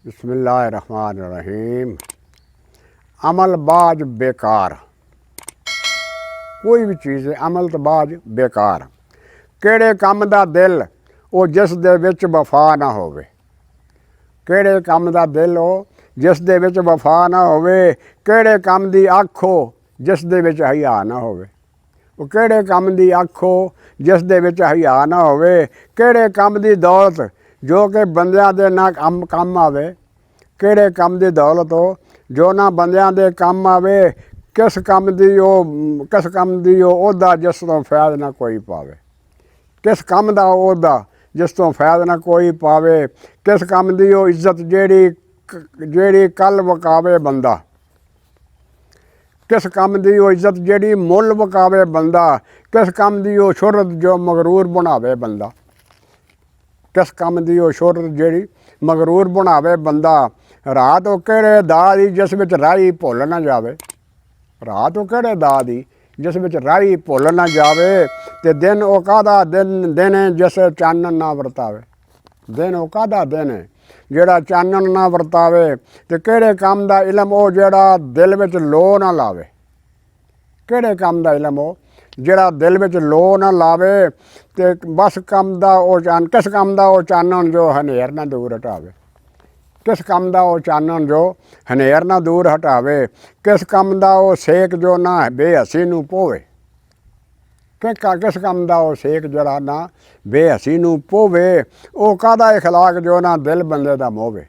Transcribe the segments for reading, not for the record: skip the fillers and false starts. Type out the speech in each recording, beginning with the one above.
बिस्मिल्लाहिर्रहमानिर्रहीम। अमल बाज बेकार। कोई भी चीज़ है अमल तो बाज बेकार। किहड़े काम दा दिल वो जिस दे विच वफा ना होवे। किहड़े काम दा दिल हो जिस दे विच वफा ना होवे। किहड़े काम दी अख हो जिस दे विच हया ना होवे। वो किहड़े काम दी अख हो जिस दे विच हया ना होवे। किहड़े काम दी दौलत जो कि बंदियां दे ना काम आवे। किहड़े काम दी दौलत हो जो ना बंदियां दे काम आवे। किस काम दी ओहदा जिस तो फैद ना कोई पावे। किस काम दा ओहदा जिस तो फैद ना कोई पावे। किस काम दी ओ इज्जत जेड़ी कल वकावे बंदा। किस काम दी ओ इज्जत जेड़ी मुल वकावे बंदा। किस काम दी ओ शोहरत जो मगरूर बनावे बंदा। किस काम दी ओ शोहरत जेड़ी मगरूर बनावे बंदा। रात ओ किहड़े दा दी जिस विच राही भुल ना जावे। रात ओ किहड़े दा दी जिस विच राही भुल ना जावे। ते दिन ओ काहदा दिन है जिस चानन ना वरतावे। दिन ओ काहदा दिन है जेड़ा चानन ना वरतावे। ते किहड़े काम दा इलम ओ जेड़ा दिल विच लो ना लावे। किहड़े काम दा इलम ओ जेड़ा दिल विच लो ना लावे। ते बस काम दा ओ किस काम दा ओ चानन जो हनेर ना दूर हटावे। किस काम दा ओ चानन जो हनेर ना दूर हटावे। किस काम दा ओ सेक जो ना बेहसी नूं पोवे। किस काम दा ओ सेक जड़ा ना बेहसी नूं पोवे। ओ काहदा इखलाक जो ना दिल बंदे दा मोवे।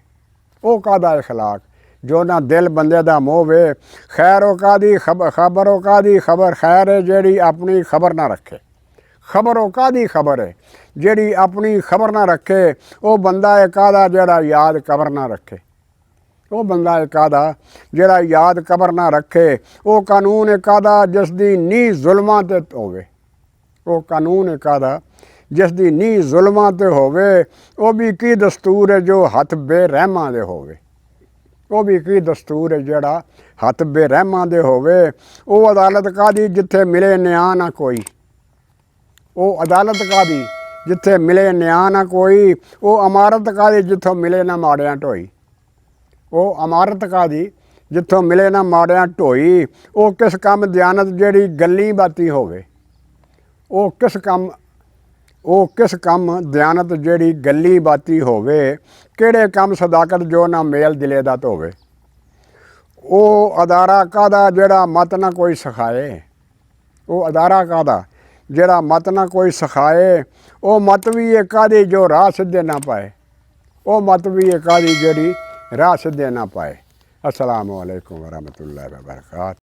ओ काहदा इखलाक जो ना दिल बंदे दा मोवे। खैर ओ काहदी खबर ओ काहदी खबर खैर है जेड़ी अपनी खबर ना रखे। खबर ओ काहदी खबर है जेड़ी अपनी खबर ना रखे। ओ बंदा है काहदा जेड़ा याद कबर ना रखे। वो बंदा है काहदा जेड़ा याद कबर ना रखे। वो कानून है काहदा जिस दी नींह जुल्मां ते होवे। वो कानून है काहदा जिस दी नींह जुल्मां ते होवे। वो भी की दस्तूर है जो हथ बेरहमां दे होवे। वो भी की दस्तूर है जेड़ा हथ बेरहमां दे होवे। वो अदालत काहदी जिथे मिले न्याय ना कोई। वो अदालत काहदी जिथे मिले न्याय ना कोई। वो अमारत काहदी जिथों मिले ना माड़ियां ढोई। वो अमारत काहदी जिथों मिले ना माड़ियां ढोई। वो किस काम दयानत जेड़ी गल्ली बाती होवे। वो किस काम दयानत जेड़ी गल्ली बाती होवे। किहड़े काम सदाकत जो ना मेल दिले दा धोवे। वो अदारा काहदा जेड़ा मत ना कोई सिखाए। वो अदारा काहदा जेड़ा मत ना कोई सिखाए। वो मत भी है काहदी जो राह सिद्धे ना पाए। वो मत भी है काहदी जेड़ी राह सिद्धे ना पाए। अस्सलामु अलैकुम वरहमतुल्लाहि व बरकातहू।